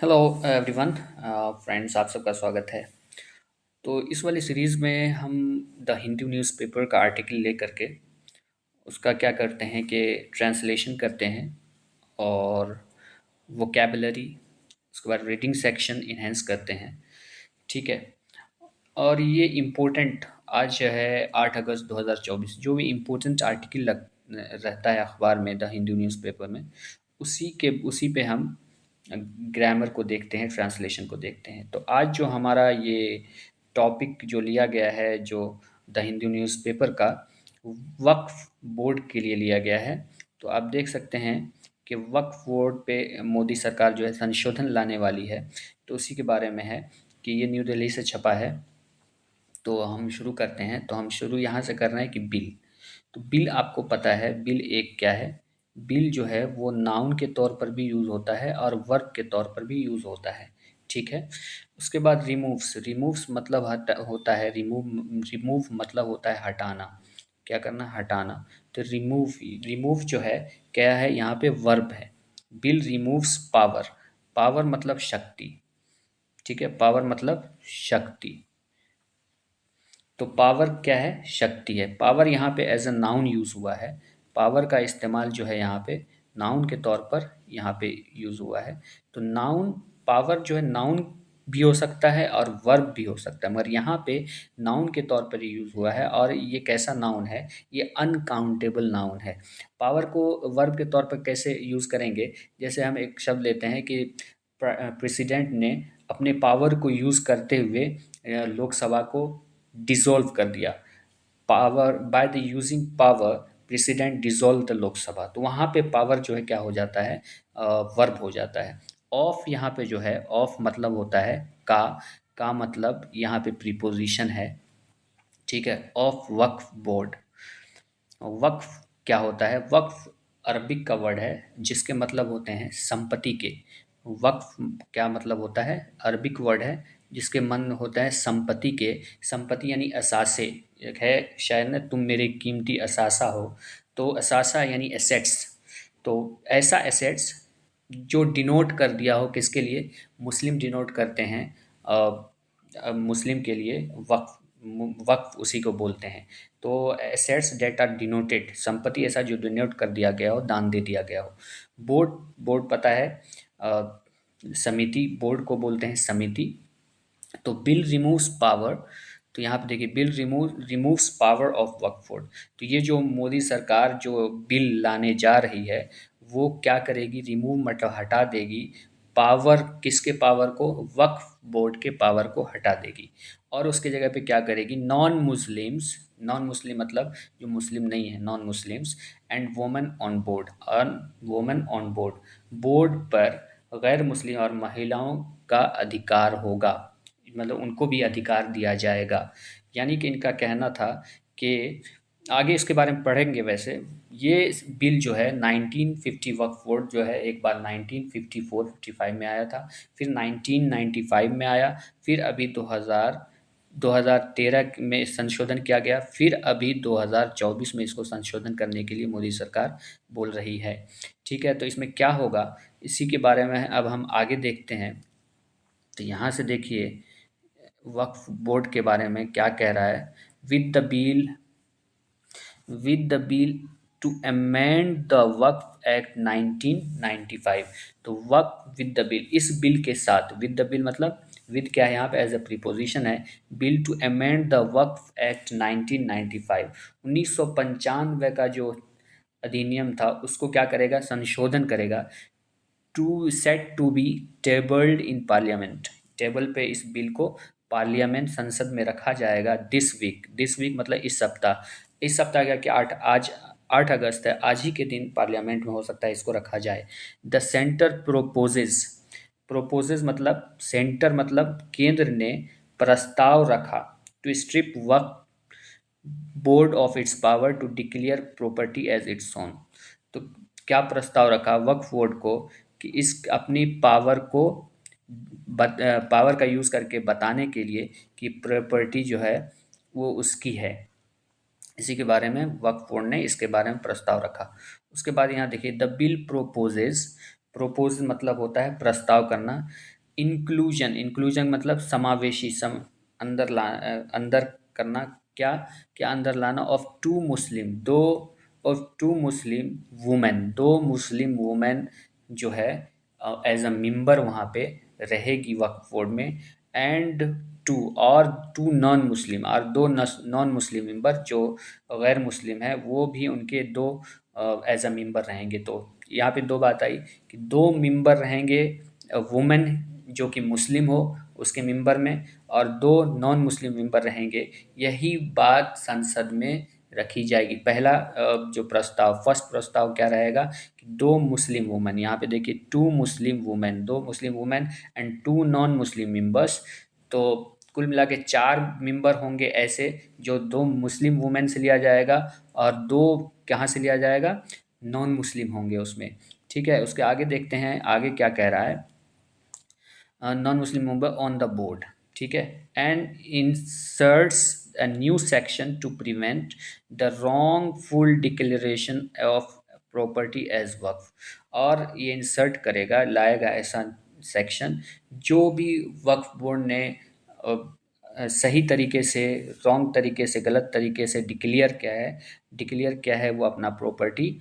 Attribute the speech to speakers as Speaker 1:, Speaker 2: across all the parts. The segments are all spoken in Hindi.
Speaker 1: Hello everyone. फ्रेंड्स, आप सबका स्वागत है। तो इस वाली सीरीज़ में हम द हिंदू न्यूज़पेपर का आर्टिकल ले करके उसका क्या करते हैं कि ट्रांसलेशन करते हैं और वोकेबलरी, उसके बाद रीडिंग सेक्शन इन्हेंस करते हैं। ठीक है। और ये इम्पोर्टेंट आज है 8 अगस्त 2024, जो भी इम्पोर्टेंट आर्टिकल रहता है अखबार में, द हिंदू न्यूज़पेपर में, उसी पे हम ग्रामर को देखते हैं, ट्रांसलेशन को देखते हैं। तो आज जो हमारा ये टॉपिक जो लिया गया है, जो द हिंदू न्यूज़पेपर का वक्फ बोर्ड के लिए लिया गया है। तो आप देख सकते हैं कि वक्फ बोर्ड पे मोदी सरकार जो है संशोधन लाने वाली है। तो उसी के बारे में है कि ये न्यू दिल्ली से छपा है। तो हम शुरू करते हैं। तो हम शुरू यहाँ से कर रहे हैं कि बिल। तो बिल आपको पता है, बिल एक क्या है? बिल जो है वो नाउन के तौर पर भी यूज़ होता है और वर्ब के तौर पर भी यूज़ होता है। ठीक है। उसके बाद रिमूव्स। रिमूव्स मतलब होता है रिमूव। रिमूव मतलब होता है हटाना। क्या करना? हटाना। तो रिमूव, रिमूव जो है क्या है? यहाँ पे वर्ब है। Bill removes power. पावर मतलब शक्ति। ठीक है, पावर मतलब शक्ति। तो पावर क्या है? शक्ति है। पावर यहाँ पे एज अ नाउन यूज़ हुआ है। पावर का इस्तेमाल जो है यहाँ पे नाउन के तौर पर यहाँ पे यूज़ हुआ है। तो नाउन, पावर जो है नाउन भी हो सकता है और वर्ब भी हो सकता है, मगर यहाँ पे नाउन के तौर पर यूज़ हुआ है। और ये कैसा नाउन है? ये अनकाउंटेबल नाउन है। पावर को वर्ब के तौर पर कैसे यूज़ करेंगे? जैसे हम एक शब्द लेते हैं कि प्रेसिडेंट ने अपने पावर को यूज़ करते हुए लोकसभा को डिसॉल्व कर दिया। Power, by the using power president dissolve the Lok Sabha. तो वहाँ पे पावर जो है क्या हो जाता है? वर्ब हो जाता है। ऑफ यहाँ पे जो है, ऑफ मतलब होता है का मतलब यहाँ पे प्रीपोजिशन है। ठीक है। Of Waqf board. वक्फ क्या होता है? वक्फ अरबिक का वर्ड है जिसके मतलब होते हैं संपत्ति के। वक्फ क्या मतलब होता है? अरबिक वर्ड है जिसके मन होता है संपत्ति के। संपत्ति यानी असासे। एक है शायद ना, तुम मेरे कीमती असासा हो। तो असासा यानी एसेट्स। तो ऐसा एसेट्स जो डिनोट कर दिया हो किसके लिए? मुस्लिम डिनोट करते हैं। मुस्लिम के लिए वक्फ, वक्फ उसी को बोलते हैं। तो एसेट्स डेट आर डिनोटेड, संपत्ति ऐसा जो डिनोट कर दिया गया हो, दान दे दिया गया हो। बोर्ड, बोर्ड पता है, समिति, बोर्ड को बोलते हैं समिति। तो बिल रिमूव्स पावर। तो यहाँ पे देखिए, bill removes power of Waqf board. तो ये जो मोदी सरकार जो बिल लाने जा रही है, वो क्या करेगी? रिमूव मतलब हटा देगी। पावर, किसके पावर को? वक्फ बोर्ड के पावर को हटा देगी। और उसके जगह पे क्या करेगी? नॉन मुस्लिम्स, नॉन मुस्लिम मतलब जो मुस्लिम नहीं है, non Muslims and women on board, women on board, board पर गैर मुस्लिम और महिलाओं का अधिकार होगा। मतलब उनको भी अधिकार दिया जाएगा। यानी कि इनका कहना था कि आगे इसके बारे में पढ़ेंगे। वैसे ये बिल जो है 1950, वक्फ बोर्ड जो है एक बार 1954-55 में आया था, फिर 1995 में आया, फिर अभी 2013 में संशोधन किया गया, फिर अभी 2024 में इसको संशोधन करने के लिए मोदी सरकार बोल रही है। ठीक है। तो इसमें क्या होगा, इसी के बारे में अब हम आगे देखते हैं। तो यहाँ से देखिए वक्फ बोर्ड के बारे में क्या कह रहा है। With the bill, with the bill to amend the Waqf act 1995। तो वक्फ विद द बिल, इस बिल के साथ, विद द बिल मतलब विद क्या है यहाँ पे? एज अ प्रीपोजिशन है। Bill to amend the Waqf act 1995, 1995 का जो अधिनियम था उसको क्या करेगा? संशोधन करेगा। To set to be tabled in parliament. Table पे इस बिल को पार्लियामेंट, संसद में रखा जाएगा दिस वीक। दिस वीक मतलब इस सप्ताह। इस सप्ताह का क्या? आज 8 अगस्त है। आज ही के दिन पार्लियामेंट में हो सकता है इसको रखा जाए। The centre proposes. प्रोपोजेज मतलब सेंटर मतलब केंद्र ने प्रस्ताव रखा to strip Waqf board of its power to declare property as its own. तो क्या प्रस्ताव रखा वक्फ बोर्ड को कि इस अपनी पावर को पावर का यूज़ करके बताने के लिए कि प्रॉपर्टी जो है वो उसकी है। इसी के बारे में वक्फ बोर्ड ने इसके बारे में प्रस्ताव रखा। उसके बाद यहाँ देखिए, द बिल प्रोपोजेज प्रोपोज मतलब होता है प्रस्ताव करना। इंक्लूजन, इंक्लूजन मतलब समावेशी, अंदर करना। क्या क्या अंदर लाना? ऑफ टू मुस्लिम, दो, ऑफ टू मुस्लिम वुमेन, दो मुस्लिम वुमेन जो है एज अ मेंबर वहाँ पे रहेगी वक्फ बोर्ड में। एंड टू, और टू नॉन मुस्लिम, और दो नॉन मुस्लिम मेंबर जो गैर मुस्लिम है वो भी उनके दो एज अ मेंबर रहेंगे। तो यहाँ पे दो बात आई कि दो मेंबर रहेंगे वुमेन जो कि मुस्लिम हो उसके मेंबर में, और दो नॉन मुस्लिम मेंबर रहेंगे। यही बात संसद में रखी जाएगी। पहला जो प्रस्ताव, फर्स्ट प्रस्ताव क्या रहेगा कि दो मुस्लिम वुमेन, यहाँ पे देखिए टू मुस्लिम वुमेन, दो Muslim women and two non Muslim members. तो कुल मिला के चार मेंबर होंगे ऐसे, जो दो मुस्लिम वुमेन से लिया जाएगा और दो कहाँ से लिया जाएगा, नॉन मुस्लिम होंगे उसमें। ठीक है, उसके आगे देखते हैं आगे क्या कह रहा है। Non Muslim member on the board, ठीक है, and inserts a new section to prevent the wrongful declaration of property as वक्फ। और ये इंसर्ट करेगा, लाएगा ऐसा सेक्शन जो भी वक्फ बोर्ड ने सही तरीके से, रॉन्ग तरीके से, गलत तरीके से डिक्लेयर क्या है वो अपना प्रॉपर्टी,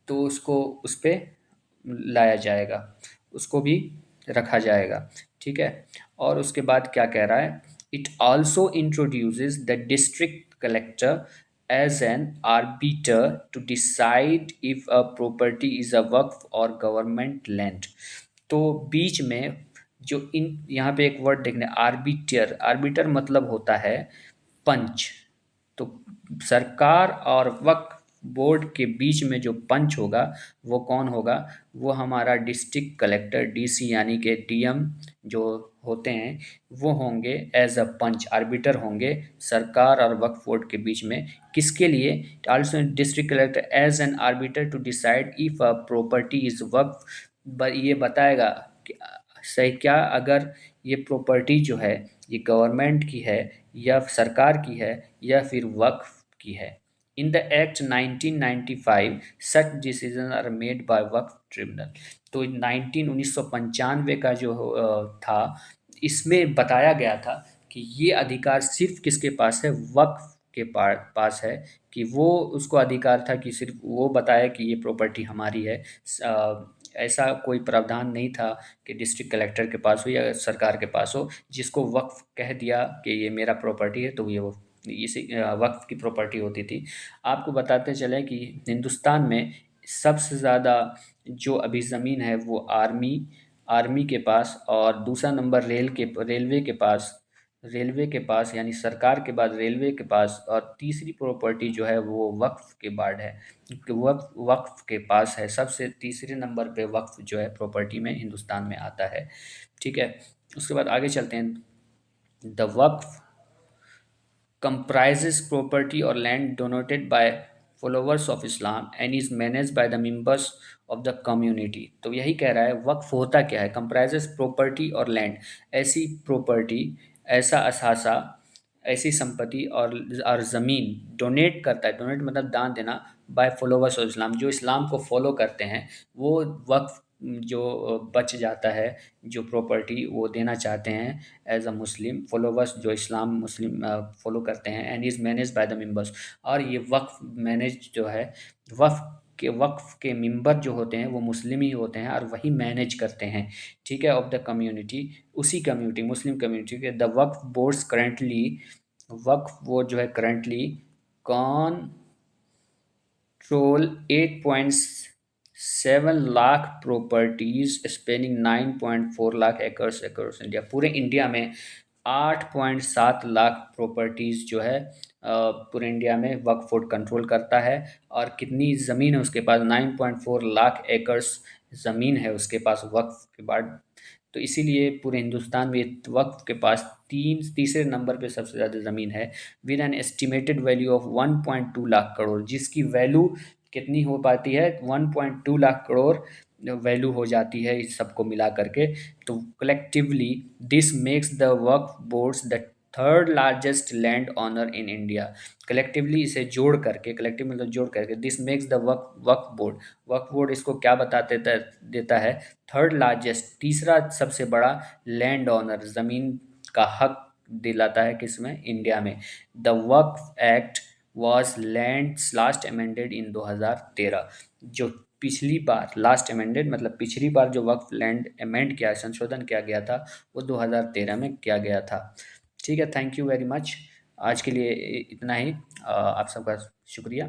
Speaker 1: तो उसको उस पे लाया जाएगा, उसको भी रखा जाएगा। ठीक है, और उसके बाद क्या कह रहा है, it also introduces the district collector as an arbiter to decide if a property is a Waqf और गवर्नमेंट लैंड। तो बीच में जो इन यहाँ पे एक वर्ड देखने, आर्बिटर, आर्बिटर मतलब होता है पंच। तो सरकार और वक्फ बोर्ड के बीच में जो पंच होगा वो कौन होगा, वो हमारा डिस्ट्रिक्ट कलेक्टर, डीसी यानी कि डीएम जो होते हैं वो होंगे एज अ पंच, आर्बिटर होंगे सरकार और वक्फ बोर्ड के बीच में। किसके लिए? Also district collector as an arbiter to decide if a property is Waqf. ये बताएगा कि सही क्या, अगर ये प्रॉपर्टी जो है ये गवर्नमेंट की है या सरकार की है या फिर वक्फ की है। In the act 1995 such decision are made by Waqf tribunal. तो 1995 का जो था, इसमें बताया गया था कि ये अधिकार सिर्फ किसके पास है, वक्फ के पास है, कि वो उसको अधिकार था कि सिर्फ वो बताए कि ये प्रॉपर्टी हमारी है। ऐसा कोई प्रावधान नहीं था कि डिस्ट्रिक्ट कलेक्टर के पास हो या सरकार के पास हो, जिसको वक्फ कह दिया कि ये मेरा प्रॉपर्टी है तो ये वो इसी वक्फ की प्रॉपर्टी होती थी। आपको बताते चले कि हिंदुस्तान में सबसे ज़्यादा जो अभी ज़मीन है वो आर्मी के पास, और दूसरा नंबर रेलवे के पास यानी सरकार के बाद रेलवे के पास, और तीसरी प्रॉपर्टी जो है वो वक्फ के बाद है, वक्फ के पास है। सबसे तीसरे नंबर पे वक्फ जो है प्रॉपर्टी में हिंदुस्तान में आता है। ठीक है, उसके बाद आगे चलते हैं। The Waqf comprises property or land donated by followers of Islam and is managed by the members of the community। तो यही कह रहा है वक्फ होता क्या है, comprises property और land, ऐसी प्रॉपर्टी, ऐसा असासा, ऐसी संपत्ति और ज़मीन डोनेट करता है, डोनेट मतलब दान देना, बाय फॉलोवर्स ऑफ इस्लाम, जो इस्लाम को फॉलो करते हैं वो वक्फ जो बच जाता है, जो प्रॉपर्टी वो देना चाहते हैं एज अ मुस्लिम फॉलोवर्स, जो इस्लाम मुस्लिम फॉलो करते हैं, and is manage by the members. और ये वक्फ मैनेज जो है, वक्फ के मेंबर जो होते हैं वो मुस्लिम ही होते हैं और वही मैनेज करते हैं। ठीक है, ऑफ द कम्युनिटी, उसी कम्युनिटी मुस्लिम कम्युनिटी के। The Waqf boards currently, Waqf board जो है currently control 8.7 lakh properties spanning 9.4 lakh acres India. पूरे इंडिया में 8.7 लाख प्रॉपर्टीज जो है पूरे इंडिया में वक्फ बोर्ड कंट्रोल करता है। और कितनी ज़मीन है उसके पास, 9.4 लाख एकर्स ज़मीन है उसके पास वक्फ के बाद। तो इसीलिए पूरे हिंदुस्तान में वक्फ के पास तीसरे नंबर पे सबसे ज़्यादा ज़मीन है, with an estimated value of 1.2 lakh crore, जिसकी वैल्यू कितनी हो पाती है, 1.2 लाख करोड़ वैल्यू हो जाती है इस सबको मिला करके। तो collectively this makes the Waqf boards the third largest land owner in India. Collectively इसे जोड़ करके, कलेक्टिव मतलब जोड़ करके, this makes the Waqf board इसको क्या देता है, थर्ड लार्जेस्ट, तीसरा सबसे बड़ा लैंड ऑनर, ज़मीन का हक दिलाता है किसमें, इंडिया में। The Waqf act was lands last amended in 2013। जो पिछली बार लास्ट अमेंडेड मतलब पिछली बार जो वक्फ लैंड अमेंड किया, संशोधन किया गया था, वो 2013 में किया गया था। ठीक है, थैंक यू वेरी मच। आज के लिए इतना ही। आप सबका शुक्रिया।